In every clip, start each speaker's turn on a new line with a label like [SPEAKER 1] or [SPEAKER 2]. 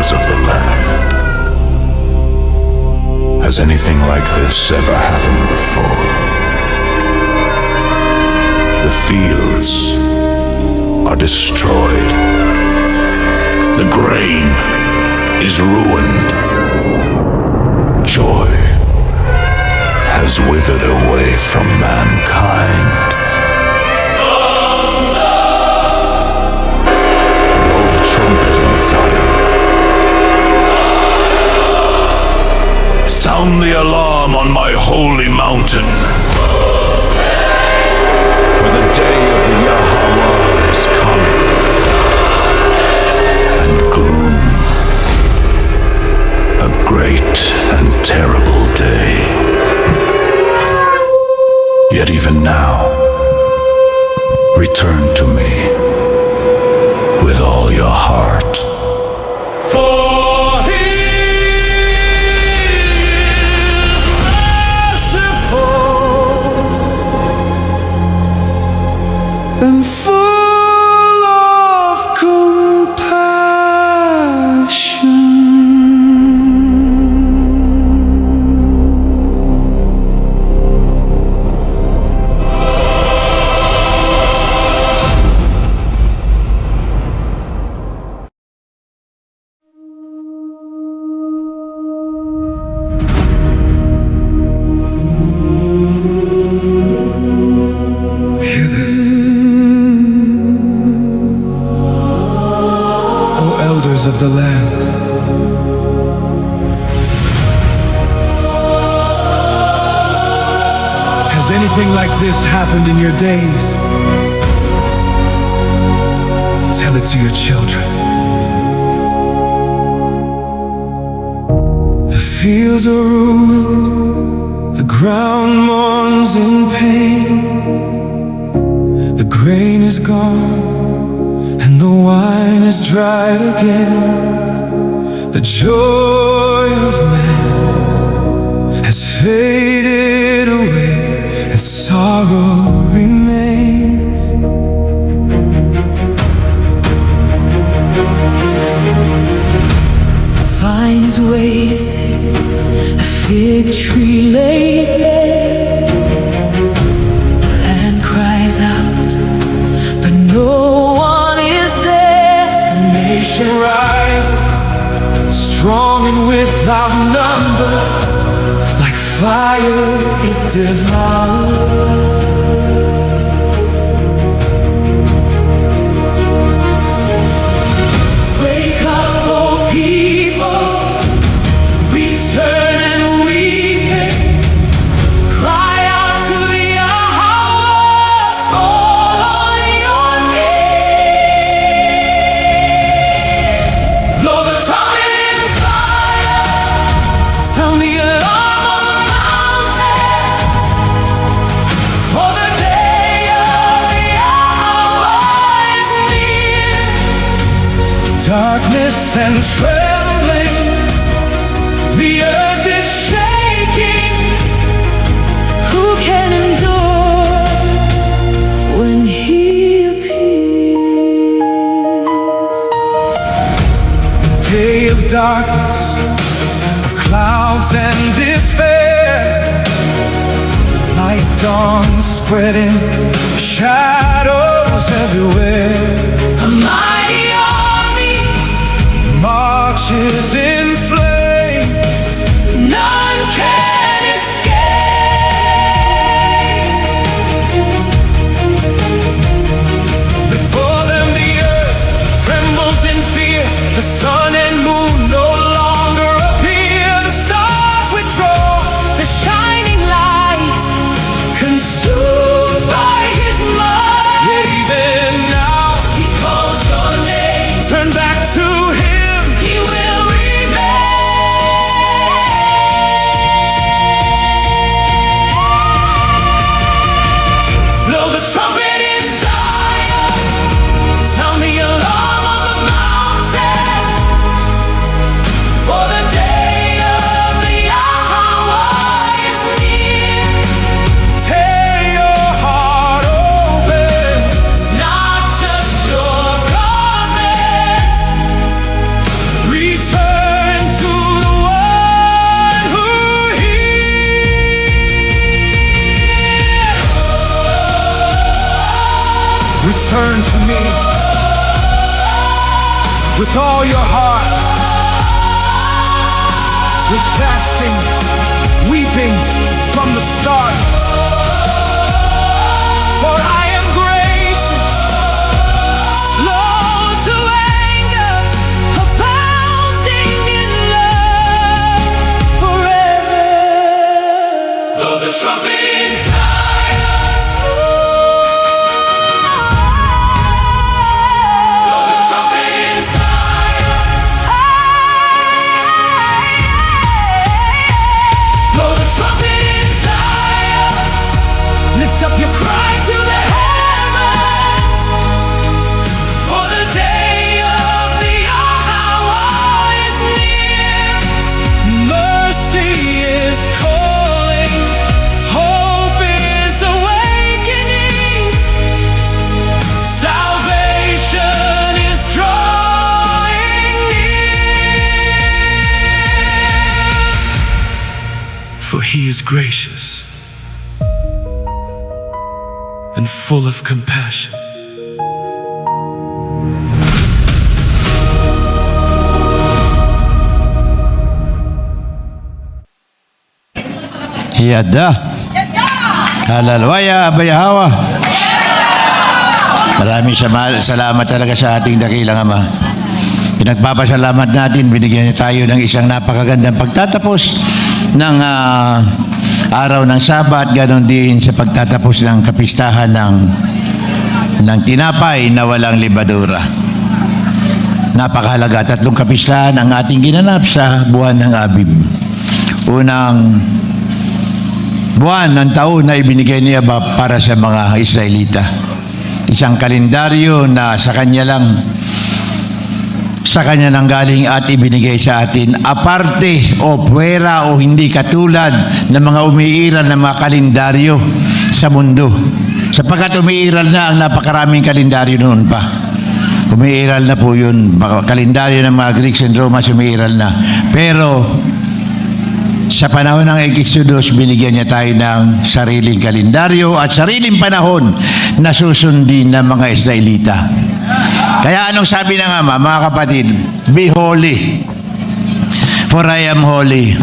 [SPEAKER 1] elders of the land. Has anything like this ever happened before? The fields are destroyed. The grain is ruined. Joy has withered away from mankind. Blow the trumpet in Zion. Sound the alarm on my holy mountain. For the day of the Yahweh is coming. And gloom, a great and terrible day. Yet even now, return to me with all your heart. For he is merciful and full of compassion. Of the land, has anything like this happened in your days? Tell it to your children. The fields are ruined, the ground mourns in pain. The grain is gone and the wine is dried again. The joy of man has faded away, and sorrow remains.
[SPEAKER 2] The vine is wasted, the fig tree laid bare. The land cries out, but no one is there.
[SPEAKER 3] The nation rises, strong and without number, like fire it devours.
[SPEAKER 2] Wake up, oh people, return and weep. Cry out to Yahweh, fall on your knees. Blow the trumpet in Zion, sound the alarm on the mountain. For the day of the Yahweh is near.
[SPEAKER 3] Darkness and trembling, the earth is shaking.
[SPEAKER 2] Who can endure when he appears?
[SPEAKER 3] Day of darkness, of clouds and despair. Light dawn spreading, shadows everywhere.
[SPEAKER 2] A mighty army,
[SPEAKER 3] Marches in flame,
[SPEAKER 2] none can escape.
[SPEAKER 3] before them the earth trembles in fear. The sun and moon no longer appear. The stars withdraw,
[SPEAKER 2] The shining light, consumed by his might.
[SPEAKER 3] Return to me with all your heart, with fasting, weeping from the start. For I am gracious, slow to anger, abounding in love forever. Blow the trumpet in Zion. Blow the trumpet in Zion. Blow the trumpet in Zion. Lift up your cry to the heavens, for the day of the hour is near. Mercy is calling, hope is awakening, salvation is drawing near. For he is gracious and full of compassion.
[SPEAKER 4] Yada. Hallelujah, Abayahawa. Maraming salamat talaga sa ating dakilang Ama. Pinagpapasalamat natin, binigyan niya tayo ng isang napakagandang pagtatapos ng araw ng Sabat, ganon din sa pagtatapos ng kapistahan ng tinapay na walang libadura. Napakahalaga, 3 kapistahan ang ating ginanap sa buwan ng Abib. Unang buwan ng taon na ibinigay niya para sa mga Israelita. Isang kalendaryo na sa kanya nang galing at ibinigay sa atin, aparte o puwera o hindi katulad ng mga umiiral na mga kalendaryo sa mundo. Sapagkat umiiral na ang napakaraming kalendaryo noon pa. Umiiral na po yun. Kalendaryo ng mga Greeks and Romans umiiral na. Pero sa panahon ng Exodus, binigyan niya tayo ng sariling kalendaryo at sariling panahon na susundin ng mga Israelita. Kaya anong sabi ng Ama, mga kapatid? Be holy, for I am holy.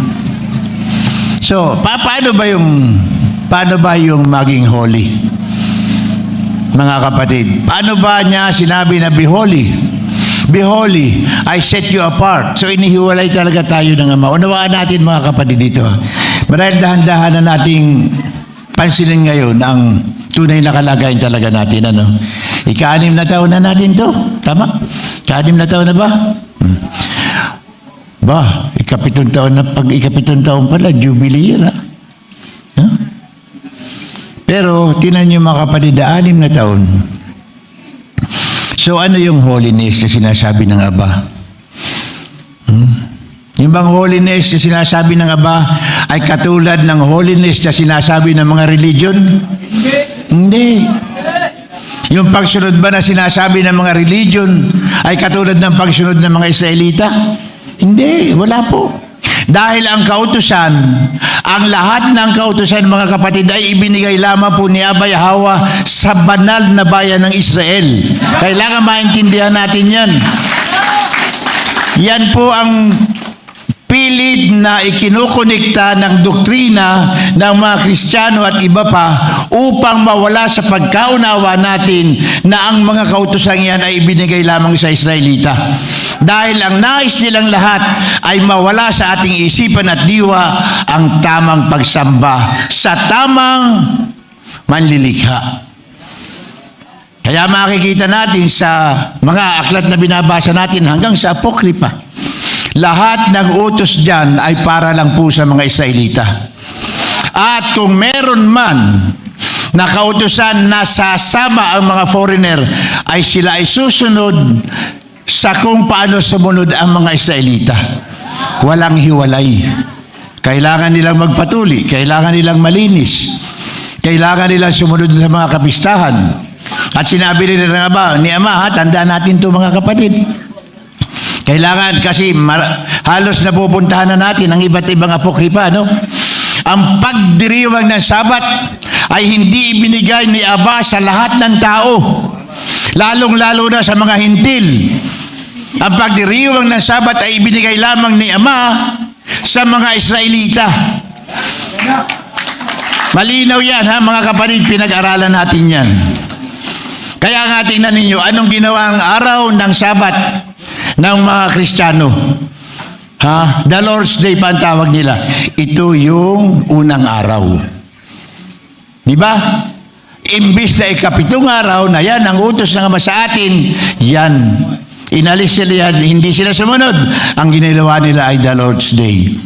[SPEAKER 4] So, paano ba yung maging holy? Mga kapatid, paano ba niya sinabi na be holy? Be holy, I set you apart. So inihiwalay talaga tayo ng Ama. Unawaan natin mga kapatid dito. Marahil dahan-dahan na nating pansinin ngayon ang tunay na kalagayan talaga natin. Ika-6 na taon na natin to. Tama? Ika-6 na taon na ba? Ba, ika-7 taon na. Pag ika-7 taon pala, jubilee yan. Pero tinan niyo mga kapatid, 6 na taon. So ano yung holiness na sinasabi ng Aba? Yung bang holiness na sinasabi ng Aba ay katulad ng holiness na sinasabi ng mga religion? Hindi. Yung pagsunod ba na sinasabi ng mga religion ay katulad ng pagsunod ng mga Israelita? Hindi, wala po. Dahil ang kautusan, ang lahat ng kautusan mga kapatid ay ibinigay lamang po ni Abba Yahweh sa banal na bayan ng Israel. Kailangan maintindihan natin yan. Yan po ang pilit na ikinukonekta ng doktrina ng mga Kristiyano at iba pa upang mawala sa pagkaunawa natin na ang mga kautusan yan ay ibinigay lamang sa Israelita. Dahil ang nais nilang lahat ay mawala sa ating isipan at diwa ang tamang pagsamba sa tamang manlilikha. Kaya makikita natin sa mga aklat na binabasa natin hanggang sa Apokripa, lahat ng utos dyan ay para lang po sa mga Israelita. At kung meron man na kautusan na sasama ang mga foreigner, ay sila ay susunod sa kung paano sumunod ang mga Israelita. Walang hiwalay. Kailangan nilang magpatuli, kailangan nilang malinis, kailangan nilang sumunod sa mga kapistahan. At sinabi rin ng Ama, tandaan natin ito mga kapatid. Kailangan kasi halos napupuntahan na natin ang iba't ibang apokripa, no? Ang pagdiriwang ng Sabat ay hindi ibinigay ni Aba sa lahat ng tao. Lalong-lalo na sa mga hintil. Ang pagdiriwang ng Sabat ay ibinigay lamang ni Ama sa mga Israelita. Malinaw yan, ha, mga kapatid, pinag-aralan natin yan. Kaya nga tingnan ninyo, anong ginawang araw ng Sabat ng mga Kristiyano? Ha? The Lord's Day pa ang tawag nila. Ito yung unang araw. Di ba? Imbis na ikapitong araw na yan, ang utos ng Ama sa atin, yan. Inalis sila yan, hindi sila sumunod. Ang ginagawa nila ay the Lord's Day.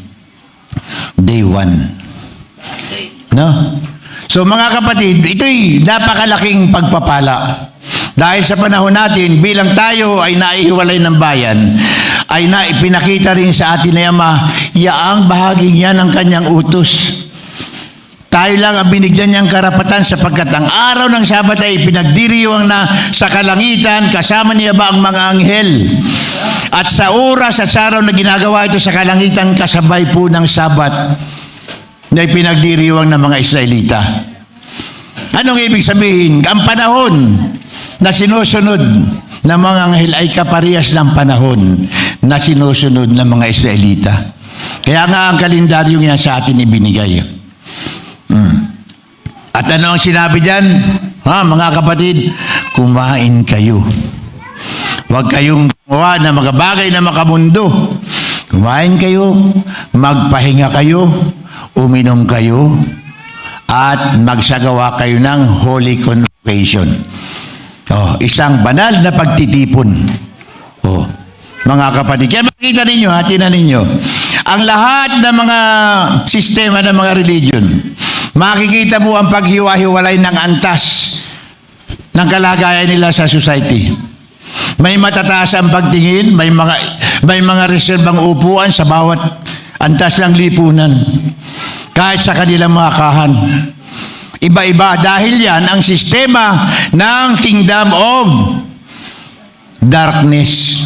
[SPEAKER 4] Day 1. No? So mga kapatid, ito'y napakalaking pagpapala. Dahil sa panahon natin, bilang tayo ay naihiwalay ng bayan, ay naipinakita rin sa atin ni Ama, yaang bahagi niya ng kanyang utos. Tayo lang ang binigyan niyang karapatan sapagkat ang araw ng Sabat ay pinagdiriwang na sa kalangitan, kasama niya ba ang mga anghel? At sa oras at sa araw na ginagawa ito sa kalangitan, kasabay po ng Sabat na pinagdiriwang ng mga Israelita. Anong ibig sabihin? Ang panahon na sinusunod ng mga anghel ay kaparehas ng panahon na sinusunod ng mga Israelita. Kaya nga ang kalendaryo niya sa atin ibinigay. At ano ang sinabi diyan? Ha, mga kapatid, kumain kayo. Huwag kayong gumawa ng mga bagay na makamundo. Kumain kayo, magpahinga kayo, uminom kayo, at magsagawa kayo ng Holy Convocation. Oh, isang banal na pagtitipon. Oh, mga kapatid, kaya makikita ninyo, tinan ninyo, ang lahat ng mga sistema ng mga religion, makikita mo ang paghiwa-hiwalay ng antas ng kalagayan nila sa society. May matataas ang pagtingin, may mga reserbang upuan sa bawat antas ng lipunan. Kahit sa kanilang mga kahan. Iba-iba dahil yan ang sistema ng Kingdom of Darkness.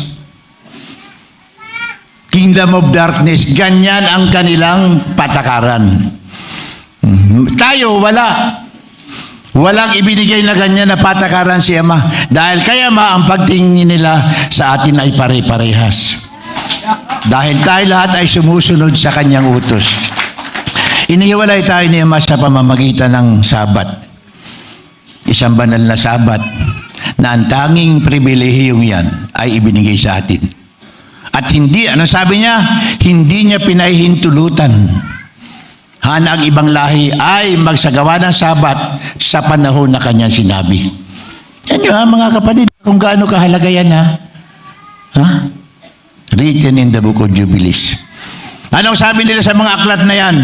[SPEAKER 4] Kingdom of Darkness, ganyan ang kanilang patakaran. Tayo, walang ibinigay na ganyan na patakaran si Ama. Dahil kay Ama, ang pagtingin nila sa atin ay pare-parehas. Dahil tayo lahat ay sumusunod sa kanyang utos. Inihiwalay tayo ni Ama sa pamamagitan ng Sabat. Isang banal na Sabat na ang tanging pribilehiyong yan ay ibinigay sa atin. At hindi, ano sabi niya? Hindi niya pinahihintulutan. Na ang ibang lahi ay magsagawa ng Sabat sa panahon na kanyang sinabi. Yan yun, mga kapatid, kung gaano kahalaga yan, Written in the Book of Jubilees. Anong sabi nila sa mga aklat na yan?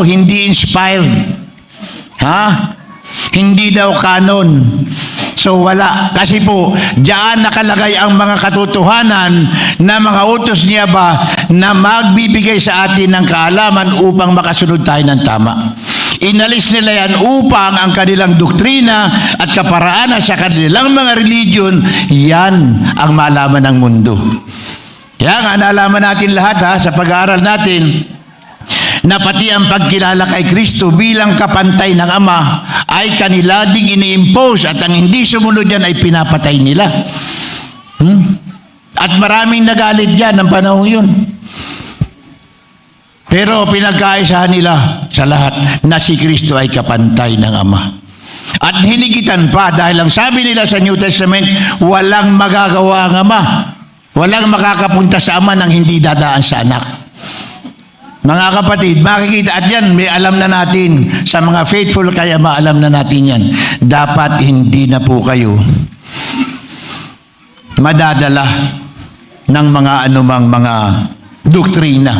[SPEAKER 4] Hindi inspired. Hindi daw canon. So wala. Kasi po, diyan nakalagay ang mga katotohanan na mga utos niya ba na magbibigay sa atin ng kaalaman upang makasunod tayo ng tama. Inalis nila yan upang ang kanilang doktrina at kaparaanan sa kanilang mga religion, yan ang malaman ng mundo. Kaya nga, nalaman natin lahat sa pag-aaral natin na pati ang pagkilala kay Kristo bilang kapantay ng Ama ay kanila ding ini-impose at ang hindi sumunod yan ay pinapatay nila. At maraming nagalit dyan ng panahon yun. Pero pinagkaisahan nila sa lahat na si Kristo ay kapantay ng Ama. At hinigitan pa dahil ang sabi nila sa New Testament, walang magagawa ang Ama. Walang makakapunta sa Ama nang hindi dadaan sa Anak. Mga kapatid, makikita at yan, may alam na natin sa mga faithful kaya maalam na natin yan. Dapat hindi na po kayo madadala ng mga anumang mga doktrina.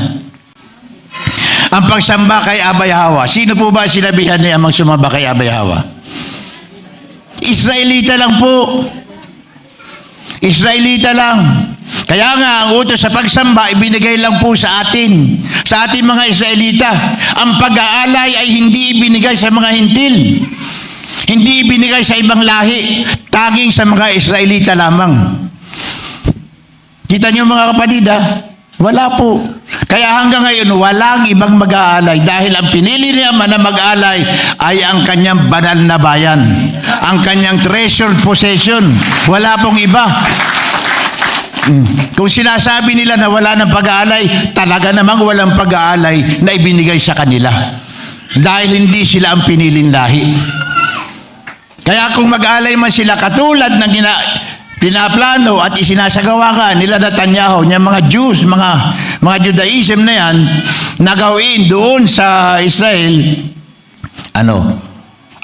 [SPEAKER 4] Ang pagsamba kay Abay Hawa, sino po ba sinabihan niya ang sumamba kay Abay Hawa? Israelita lang po. Israelita lang. Kaya nga, ang utos sa pagsamba, ibinigay lang po sa atin, sa ating mga Israelita. Ang pag-aalay ay hindi ibinigay sa mga hintil. Hindi ibinigay sa ibang lahi. Taging sa mga Israelita lamang. Kita niyo mga kapatid, Wala po. Kaya hanggang ngayon, walang ibang mag-aalay dahil ang pinili niya na mag-aalay ay ang kanyang banal na bayan, ang kanyang treasured possession. Wala pong iba. Kung sinasabi nila na wala ng pag-aalay, talaga namang walang pag-aalay na ibinigay sa kanila. Dahil hindi sila ang piniling lahi. Kaya kung mag-aalay man sila katulad ng pinaplano at isinasagawa ka nila Netanyahu, niya mga Jews, mga Judaism na yan, nagawin doon sa Israel,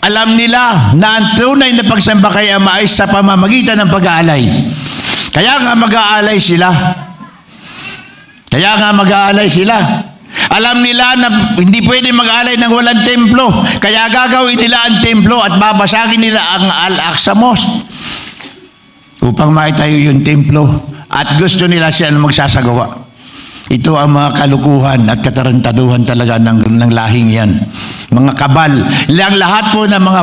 [SPEAKER 4] alam nila na ang tunay na pagsamba kay Ama ay sa pamamagitan ng pag-aalay. Kaya nga mag-aalay sila. Alam nila na hindi pwede mag-aalay ng walang templo. Kaya gagawin nila ang templo at babasagin nila ang Al-Aqsa Mosque upang maitayo yung templo. At gusto nila siya na magsasagawa. Ito ang mga kalukuhan at katarantaduhan talaga ng lahing yan. Mga kabal. Lahat po ng mga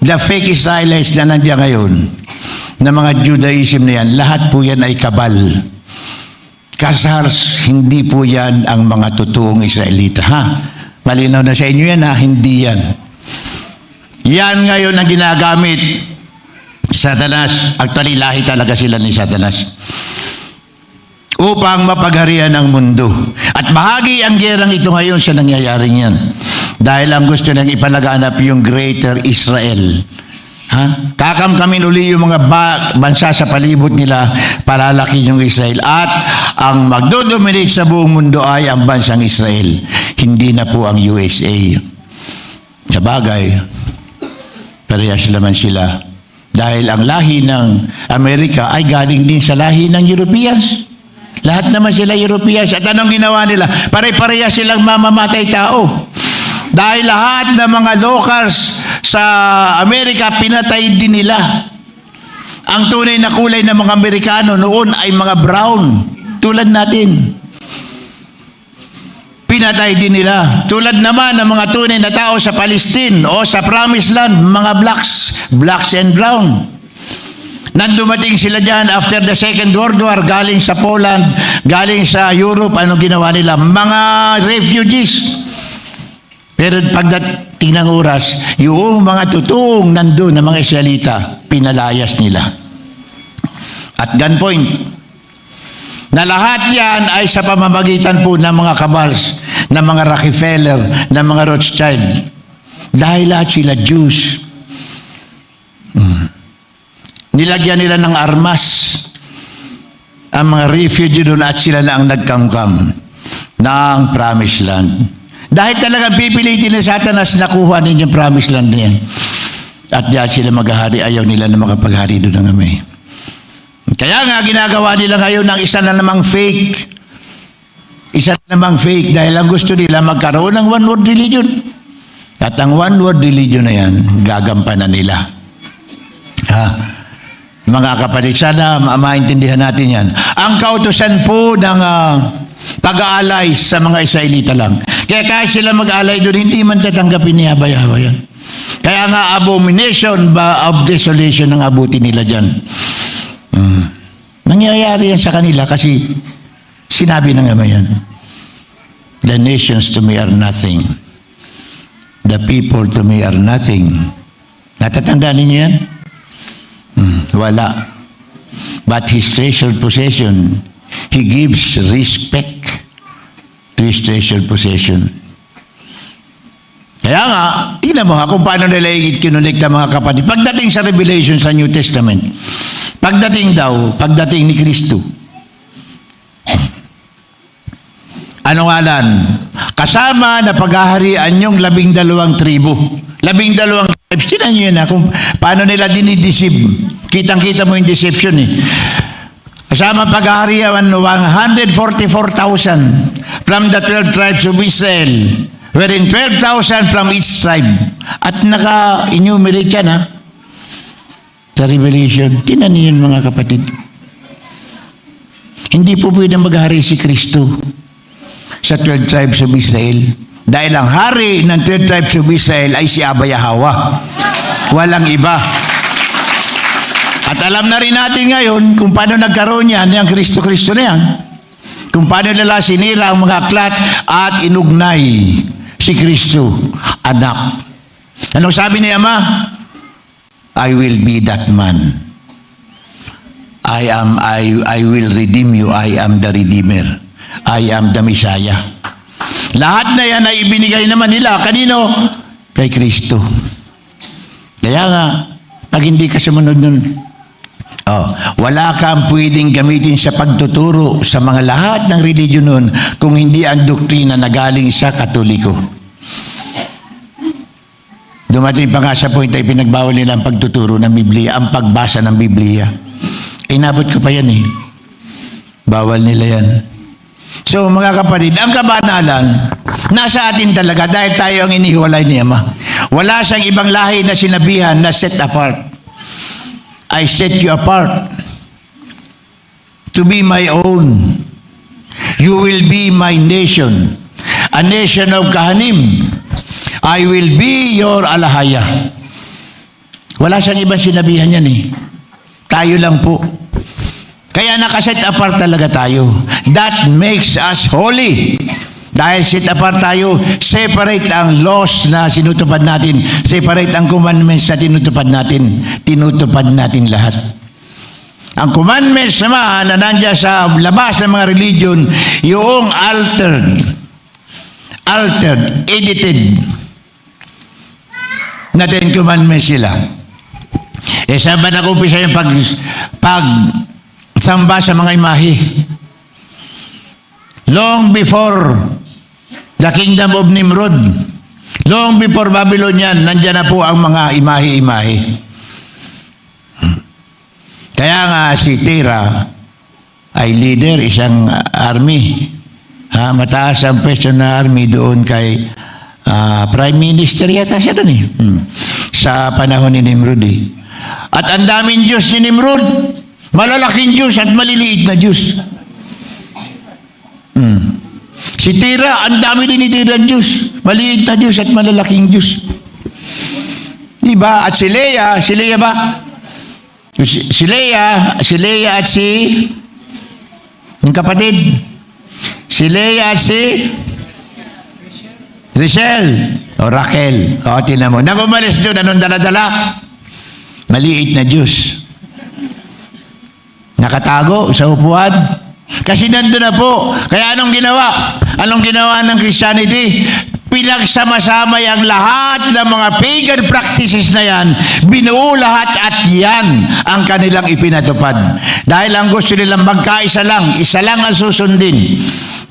[SPEAKER 4] the fake Israelites na nandiyan ngayon, na mga Judaism na yan, lahat po yan ay kabal. Kasars, hindi po yan ang mga totoong Israelita. Malinaw na sa inyo yan, hindi yan. Yan ngayon ang ginagamit Satanas. Actually, lahi talaga sila ni Satanas. Upang mapagharian ang mundo. At bahagi ang gerang ito ngayon sa nangyayaring yan. Dahil ang gusto nang ipalaganap yung Greater Israel. Kakamkamin uli yung mga bansa sa palibot nila, palalaki yung Israel. At ang magdodominate sa buong mundo ay ang bansang Israel. Hindi na po ang USA. Sa bagay, parehas naman sila. Dahil ang lahi ng Amerika ay galing din sa lahi ng Europeans. Lahat naman sila Europeans. At anong ginawa nila? Pare-pareha silang mamamatay tao. Dahil lahat ng mga locals sa Amerika, pinatay din nila. Ang tunay na kulay ng mga Amerikano noon ay mga brown, tulad natin. Pinatay din nila. Tulad naman ng mga tunay na tao sa Palestine o sa Promised Land, mga blacks and brown. Nandumating sila dyan after the Second World War, galing sa Poland, galing sa Europe, anong ginawa nila? Mga refugees. Pero pagdating ng oras, yung mga totoong nandun na mga Israelita, pinalayas nila. At gunpoint, na lahat yan ay sa pamamagitan po ng mga kabals, ng mga Rockefeller, ng mga Rothschild. Dahil lahat sila Jews. Nilagyan nila ng armas ang mga refugee doon at sila na ang nagkamkam ng Promised Land. Dahil talagang pipilitin ng Satanas na kuha ninyong Promised Land na yan. At diyan sila maghahari, ayaw nila na makapaghari doon ng amay. Kaya nga ginagawa nila ngayon ng isa na namang fake. Isa na namang fake dahil ang gusto nila magkaroon ng one world religion. At ang one world religion na yan, gagampanan nila. Mga kapatid, sana maintindihan natin yan. Ang kautusan po ng pag-aalay sa mga Israelita lang. Kaya kahit sila mag-aalay doon, hindi man tatanggapin ni Yahweh yan. Kaya nga abomination of desolation ang abuti nila dyan. Nangyayari yan sa kanila kasi sinabi ng Ama yan. The nations to me are nothing. The people to me are nothing. Natatandaan ninyo yan? Wala. But his treasured possession, he gives respect to his treasured possession. Kaya nga, tingnan mo kung paano nila kinonekta mga kapatid. Pagdating sa Revelation sa New Testament, pagdating ni Kristo, ano ngalan? Kasama na paghaharian yung 12 tribo. 12 tribes. Tinan nyo yun kung paano nila dinideceive. Kitang-kita mo yung deception Kasama paghaharian 144,000 from the 12 tribes of Israel, wherein 12,000 from each tribe. At naka-enumerate yan sa Revelation. Tinan nyo yun mga kapatid. Hindi po pwedeng maghari si Kristo sa 12 tribes of Israel. Dahil ang hari ng 12 tribes of Israel ay si Abba Yahweh. Walang iba. At alam na rin natin ngayon kung paano nagkaroon yan, yung Kristo-Kristo na yan. kung paano nila sinira ang mga aklat at inugnay si Kristo, anak. Anong sabi ni Ama? I will be that man. I will redeem you. I am the Redeemer. I am the Messiah. Lahat na yan ay ibinigay naman nila. Kanino? Kay Kristo. Kaya nga, pag hindi ka sumunod nun, wala kang pwedeng gamitin sa pagtuturo sa mga lahat ng religion nun kung hindi ang doktrina na galing sa Katoliko. Dumating pa nga sa point ay pinagbawal nila ang pagtuturo ng Biblia, ang pagbasa ng Biblia. Inabot ko pa yan eh. Bawal nila yan. So mga kapatid, ang kabanalan, nasa atin talaga dahil tayo ang inihiwalay ni Ama. Wala siyang ibang lahi na sinabihan na set apart. I set you apart to be my own. You will be my nation, a nation of kahanim. I will be your alahaya. Wala siyang ibang sinabihan yan eh. Tayo lang po. Kaya nakaset apart talaga tayo. That makes us holy. Dahil set apart tayo, separate ang laws na sinutupad natin, separate ang commandments na tinutupad natin lahat. Ang commandments naman na nandiyan sa labas ng mga religion, yung altered, edited na 10 commandments sila. Saan ba nag-umpisa yung pagsamba sa mga imahe? Long before the kingdom of Nimrod, long before Babylonian, nandyan na po ang mga imahe-imahe. Kaya nga si Terah ay leader, isang army. Mataas ang pwesto na army doon kay Prime Minister yata siya doon eh. Sa panahon ni Nimrod eh. At ang daming Diyos ni Nimrod. Malalaking Diyos at maliliit na Diyos. Si Terah, ang dami din ni Terah Diyos. Maliit na Diyos at malalaking Diyos. Diba? At si Leah ba? Si Leah at si yung kapatid. Si Leah at si Rachel. O Raquel. O, tinan mo. Nang umalis doon, anong dala-dala? Maliit na Diyos. Nakatago sa upuan. Kasi nandun na po. Kaya anong ginawa? Anong ginawa ng Christianity? Pinagsama-sama ang lahat ng mga pagan practices na yan. Binuo lahat at yan ang kanilang ipinatupad. Dahil ang gusto nilang magkaisa lang, isa lang ang susundin.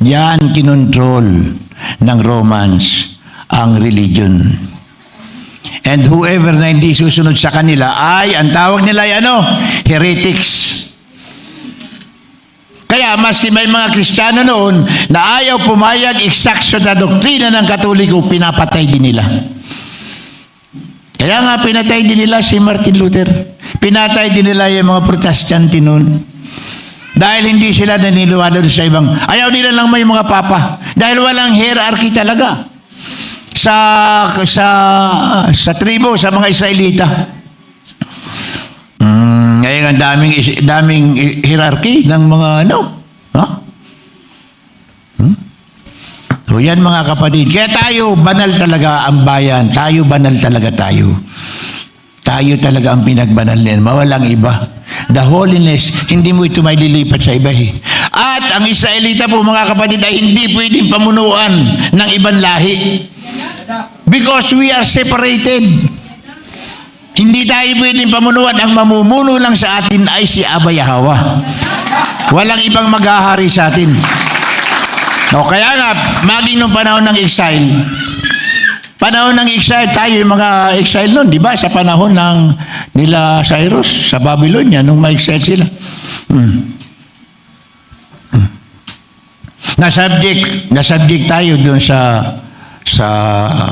[SPEAKER 4] Yan kinontrol ng Romans ang religion. And whoever na hindi susunod sa kanila ay, ang tawag nila ay heretics. Kaya maski may mga Kristiyano noon na ayaw pumayag eksakto na doktrina ng Katoliko, pinapatay din nila. Kaya nga pinatay din nila si Martin Luther. Pinatay din nila yung mga Protestante noon. Dahil hindi sila naniniwala sa ibang. Ayaw nila lang may mga papa. Dahil walang hierarchy talaga. Sa tribo, sa mga Israelita. Ngayon ang daming hierarchy ng mga So yan mga kapatid. Kaya tayo, banal talaga ang bayan. Banal talaga tayo. Tayo talaga ang pinagbanal nila. Mawalang iba. The holiness, hindi mo ito may lilipat sa iba eh. At ang Israelita po mga kapatid ay hindi pwedeng pamunuan ng ibang lahi. Because we are separated. Hindi tayo pwedeng pamunuan. Ang mamumuno lang sa atin ay si Abba Yahweh. Walang ibang maghahari sa atin. Kaya nga, maging nung panahon ng exile, tayo yung mga exile nun, di ba? Sa panahon ng nila Cyrus, sa Babylonia, nung ma-exile sila. Na-subject tayo dun sa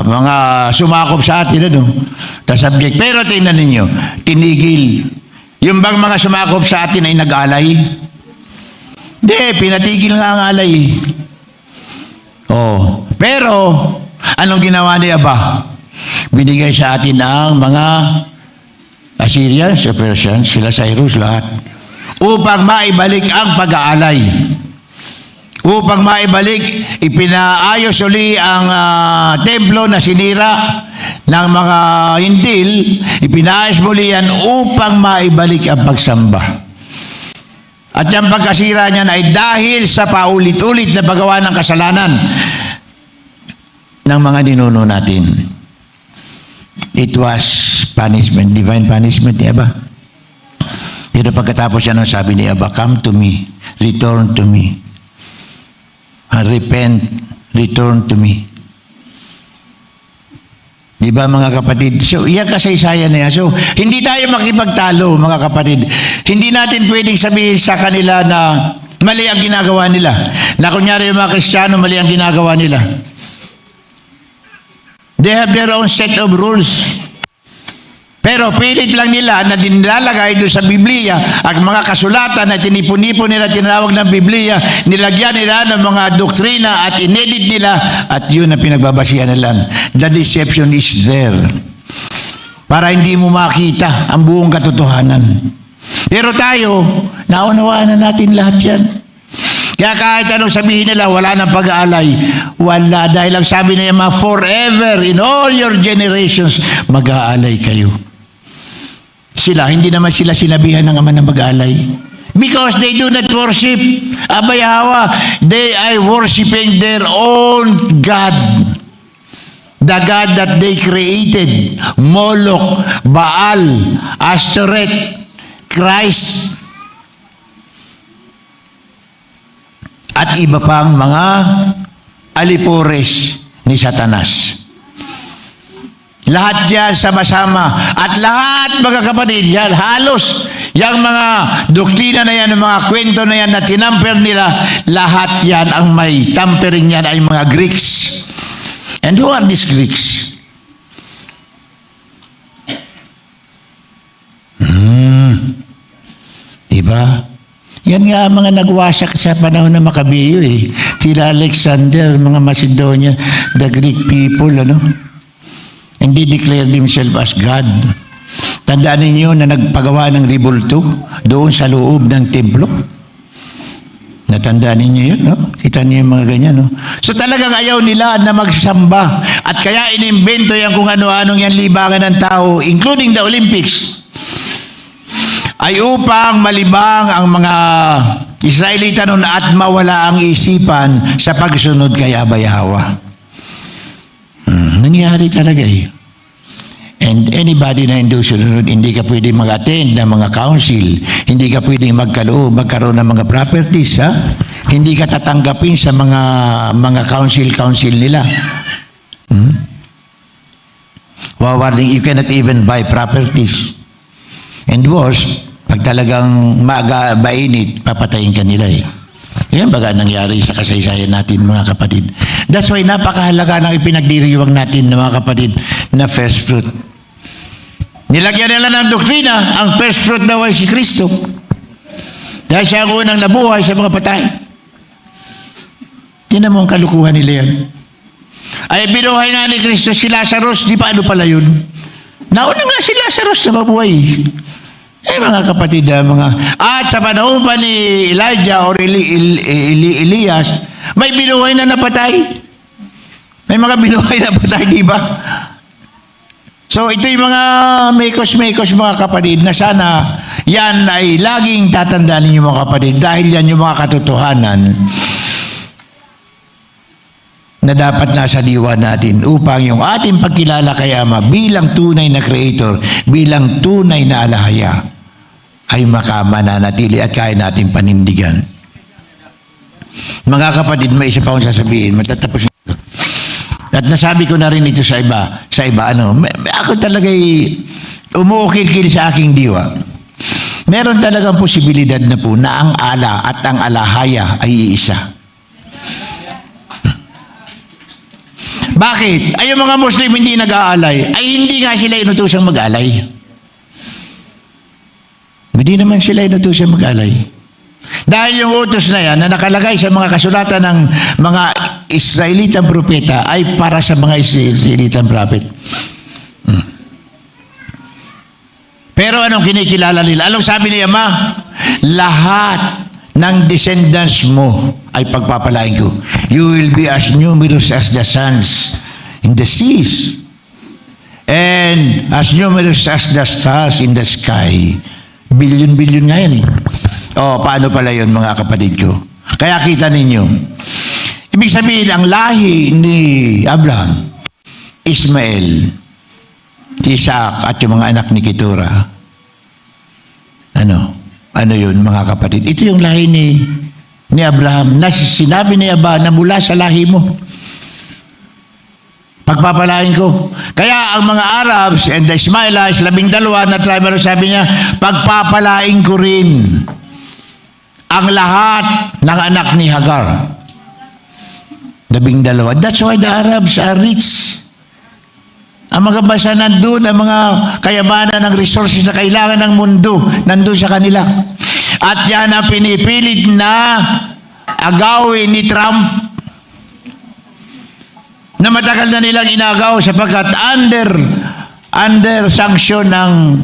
[SPEAKER 4] mga sumakop sa atin, na-subject. Pero tingnan ninyo, tinigil. Yung bang mga sumakop sa atin ay nag-alay? Hindi, pinatigil nga ang alay. Pero, anong ginawa ni Abba? Binigay sa atin ang mga Assyrians, Persians, sila Cyrus, lahat. Upang maibalik ang pag-aalay. upang maibalik, ipinaayos uli ang templo na sinira ng mga Hintil, ipinaayos muli yan upang maibalik ang pagsamba. At yung pagkasira niyan ay dahil sa paulit-ulit na paggawa ng kasalanan ng mga ninuno natin. It was punishment, divine punishment ni Aba. Pero pagkatapos yan, sabi ni Aba, come to me, return to me. Repent, return to me. Di ba mga kapatid? So, iyan kasaysayan na yan. So, hindi tayo makipagtalo mga kapatid. Hindi natin pwedeng sabihin sa kanila na mali ang ginagawa nila. Na kunyari yung mga Kristiyano, mali ang ginagawa nila. They have their own set of rules. Pero pilit lang nila na dinilalagay doon sa Biblia at mga kasulatan na tinipon-ipon nila, tinawag ng Biblia, nilagyan nila ng mga doktrina at inedit nila at yun ang pinagbabasihan nila. The deception is there. Para hindi mo makita ang buong katotohanan. Pero tayo, naunawaan na natin lahat yan. Kaya kahit anong sabihin nila, wala nang pag-aalay. Wala, dahil lang sabi na yung forever, in all your generations, mag-aalay kayo. Sila, hindi naman sila sinabihan ng Ama na mag-alay. Because they do not worship Abay Hawa. They are worshiping their own God. The God that they created. Moloch, Baal, Ashtoreth, Christ, at iba pang mga alipores ni Satanas. Lahat yan sama-sama. At lahat, mga kapatid, yan, halos, yung mga doktrina na yan, yung mga kwento na yan na tinamper nila, lahat yan, ang may tampering yan ay mga Greeks. And who are these Greeks? Diba? Yan nga mga nagwasak sa panahon ng Makabeyo eh. Sila Alexander, mga Macedonia, the Greek people, ano? And they declared themselves as God. Tandaan ninyo na nagpagawa ng ribulto doon sa loob ng templo. Natandaan ninyo yun, no? Kita niyo yung mga ganyan, no? So talagang ayaw nila na magsamba. At kaya inimbento yan kung ano-anong yan libangan ng tao, including the Olympics, ay upang malibang ang mga Israelita noon at mawala ang isipan sa pagsunod kay Abay Hawa. Nangyari talaga eh. And anybody na hindi sunod, hindi ka pwedeng mag-attend ng mga council, hindi ka pwedeng magkaroon ng mga properties, ha? Hindi ka tatanggapin sa mga council nila. Warning, you cannot even buy properties. And worse, pag talagang mainit, papatayin ka nila eh. Yan baga nangyari sa kasaysayan natin, mga kapatid. That's why napakahalaga ng ipinagdiriwang natin, mga kapatid, na first fruit. Nilagyan nila ng doktrina, ang first fruit daw ay si Kristo. Dahil siya ang unang nabuhay sa mga patay. Tinan mo ang kalukuhan nila yan. Ay binuhay na ni Kristo si Lazarus, di pa ano pala yun? Nauna nga si Lazarus na mabuhay. Eh mga kapatid, at sa panahon pa ni Elijah or Elias, may binuhay na napatay. May mga binuhay na patay, di ba? So ito yung mga mekos-mekos, mga kapatid, na sana yan ay laging tatandaan ninyo, mga kapatid, dahil yan yung mga katotohanan na dapat nasa diwa natin upang yung ating pagkilala kay Ama bilang tunay na Creator, bilang tunay na alahaya, ay makamananatili at kaya natin panindigan. Mga kapatid, may isa pa akong sasabihin, matatapos nito. At nasabi ko na rin ito sa iba, ako talaga'y umuukil-kil sa aking diwa. Meron talagang posibilidad na po na ang ala at ang alahaya ay iisa. Bakit? Ay yung mga Muslim hindi nag-aalay, ay hindi nga sila inutosang mag-alay. Hindi naman sila inutosang mag-alay. Dahil yung utos na yan na nakalagay sa mga kasulatan ng mga Israelitang propeta ay para sa mga Israelitang prophet. Pero anong kinikilala nila? Anong sabi ni Ama? Lahat ng descendants mo ay pagpapalain ko. You will be as numerous as the sands in the seas, and as numerous as the stars in the sky. Billion-billion nga yan eh. O, paano pala yun mga kapatid ko? Kaya kita ninyo, ibig sabihin, ang lahi ni Abraham, Ismael, Isaac, at yung mga anak ni Ketura. Ano yun mga kapatid? Ito yung lahi ni Abraham. Sinabi ni Aba na mula sa lahi mo, pagpapalain ko. Kaya ang mga Arabs and the Ismailites, 12 na tribe, sabi niya, pagpapalain ko rin ang lahat ng anak ni Hagar. 12. That's why the Arabs are rich. Ang mga bansa nandun, ang mga kayamanan ng resources na kailangan ng mundo, nandun sa kanila. At yan ang pinipilit na agawin ni Trump, na matagal na nilang inagaw sapagkat under sanction ng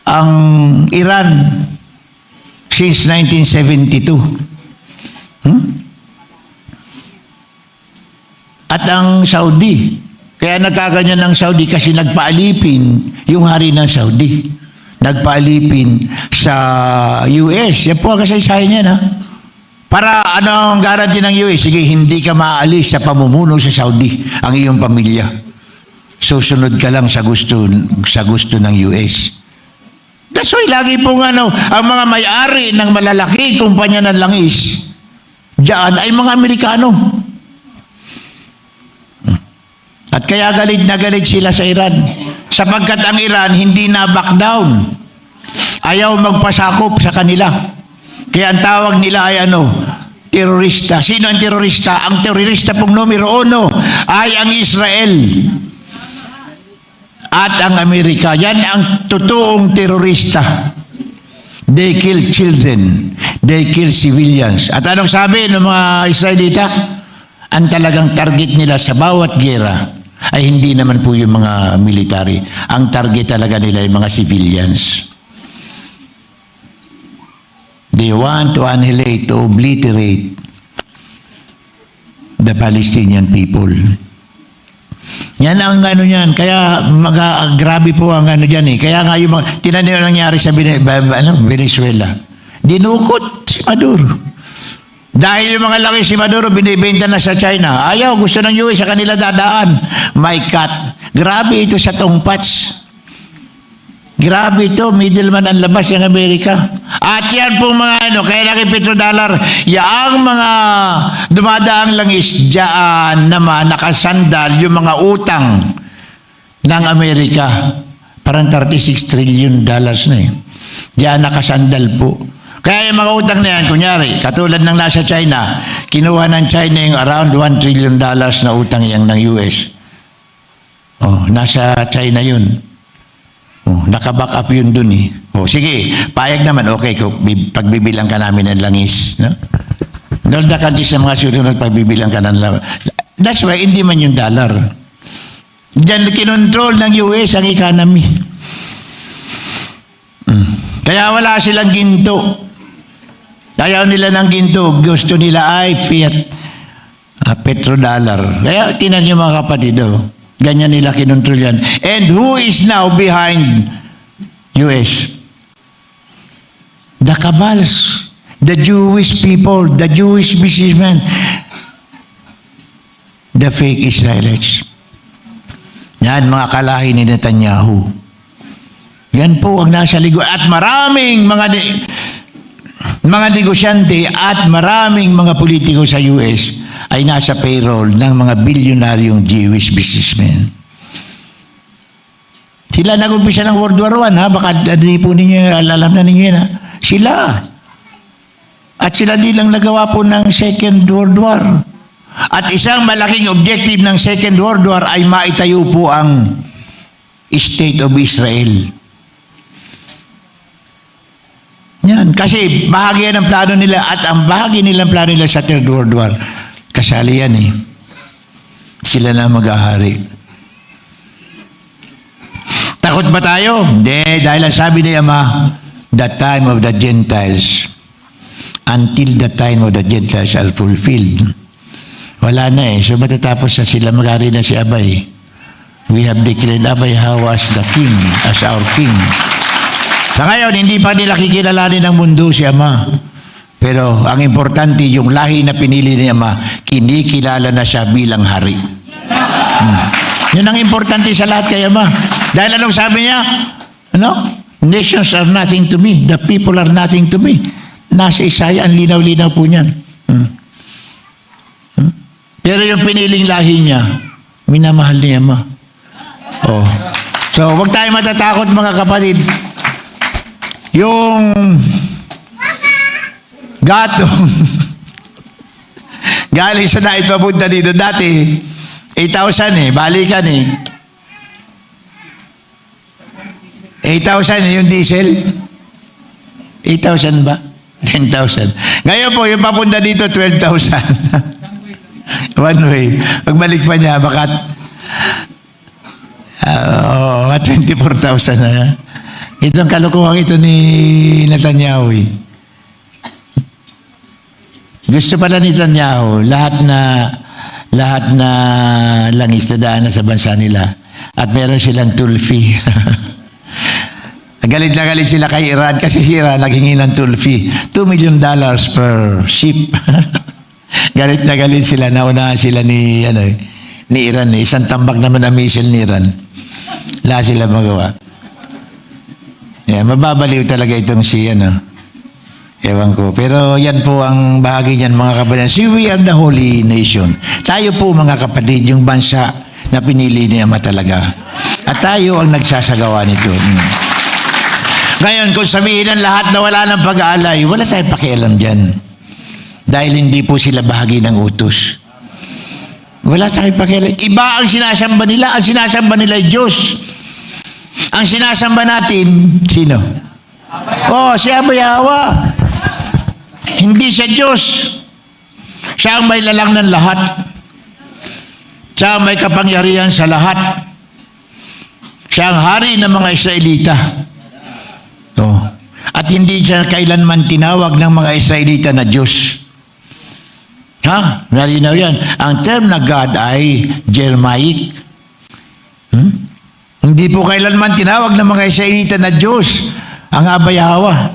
[SPEAKER 4] ang Iran since 1972. At ang Saudi, kaya nagkaganyan ng Saudi kasi nagpaalipin yung hari ng Saudi. Nagpaalipin sa US. Yan po ang kasaysayan yan, ha? Para ano ang guarantee ng US? Sige, hindi ka maaalis sa pamumuno sa Saudi ang iyong pamilya. Susunod ka lang sa gusto ng US. That's why lagi pong ang mga may-ari ng malalaki kumpanya ng langis diyan ay mga Amerikano. At kaya galit na galit sila sa Iran. Sapagkat ang Iran hindi na back down. Ayaw magpasakop sa kanila. Kaya ang tawag nila ay terorista. Sino ang terorista? Ang terorista pong numero 1 ay ang Israel at ang Amerika. Yan ang totoong terorista. They kill children. They kill civilians. At anong sabi ng mga Israelita? Ang talagang target nila sa bawat gera ay hindi naman po yung mga military. Ang target talaga nila ay mga civilians. They want to annihilate, to obliterate the Palestinian people. Yan ang yan. Kaya grabe po ang dyan eh. Kaya nga yung tinanong nangyari sa Venezuela. Dinukot si Maduro. Dahil yung mga langis si Maduro binibenta na sa China. Ayaw, gusto ng US sa kanila dadaan. My cut. Grabe ito sa tongpats. Grabe ito, middleman ang labas ng Amerika. At yan pong mga kaya laki petrodollar, yaang mga dumadaang langis, dyan naman nakasandal yung mga utang ng Amerika. Parang $36 trillion na eh. Diyan nakasandal po. Kaya yung mga utang na yan, kunyari, katulad ng nasa China, kinuha ng China yung around $1 trillion na utang yan ng US. Oh, nasa China yun. Oh, nakaback up yun dun eh. Oh, sige, payag naman, okay, pagbibilang ka namin ng langis. No? All the countries na mga susunod, pagbibilang ka ng langis. That's why, hindi man yung dollar. Diyan kinontrol ng US ang economy. Kaya wala silang ginto. Ayaw nila ng ginto. Gusto nila ay fiat. Petrodollar. Kaya tinan niyo mga kapatid. Ganyan nila kinontrol yan. And who is now behind US? The cabals. The Jewish people. The Jewish businessmen. The fake Israelites. Yan mga kalahi ni Netanyahu. Yan po ang nasa ligo. At maraming mga negosyante at maraming mga politiko sa US ay nasa payroll ng mga bilyonaryong Jewish businessmen. Sila nag-umpisa ng World War I, ha? Baka hindi po ninyo, alam na ninyo yan, ha? Sila. At sila din lang nagawa po ng Second World War. At isang malaking objective ng Second World War ay maitayo po ang State of Israel. Yan. Kasi bahagi yan ng plano nila at ang bahagi nilang plano nila sa Third World War. Kasali yan eh. Sila na mag-ahari. Takot ba tayo? Hindi. Dahil ang sabi ni Ama, the time of the Gentiles until the time of the Gentiles are fulfilled. Wala na So matatapos na sila, magari na si Abay. We have declared Abay Hawa as the King, as our King. Sa ngayon, hindi pa nila kikilalanin ng mundo si Ama. Pero ang importante, yung lahi na pinili ni Ama, kinikilala na siya bilang hari. Yun ang importante sa lahat kay Ama. Dahil anong sabi niya? Nations are nothing to me. The people are nothing to me. Nasa Isaiah, ang linaw-linaw po niyan. Pero yung piniling lahi niya, minamahal ni Ama. So, huwag tayo matatakot mga kapatid. Yung gatong galing sa dait papunta dito dati 8,000 balikan 8,000 yung diesel 8,000 ba? 10,000 ngayon po yung papunta dito 12,000 one way pagbalik pa niya baka 24,000 na itong kalukuhan ito ni Netanyahu Gusto pala ni Netanyahu lahat na langis na daan sa bansa nila at meron silang toll fee. Galit na galit sila kay Iran kasi si Iran naghingi ng toll fee $2 million per ship. Galit na galit sila, naunahan sila ni Iran isang tambak naman na missile ni Iran. Wala sila magawa. Mababaliw talaga itong si ewan ko. Pero yan po ang bahagi niyan mga kapatid. See, we are the holy nation. Tayo po mga kapatid, yung bansa na pinili ni Ama talaga. At tayo ang nagsasagawa nito. Ngayon, kung sabihin ng lahat na wala ng pag-aalay, wala tayong pakialam dyan. Dahil hindi po sila bahagi ng utos. Wala tayong pakialam. Iba ang sinasamba nila. Ang sinasamba nila ay Diyos. Ang sinasamba natin, sino? Si Abay Hawa. Hindi siya Diyos. Siya ang may lalang ng lahat. Siya ang may kapangyarihan sa lahat. Siya ang hari ng mga Israelita. At hindi siya kailanman tinawag ng mga Israelita na Diyos. Nalinaw yan. Ang term na God ay Jermaic. Hindi po kailanman tinawag ng mga Israelita na Diyos ang Abay Hawa.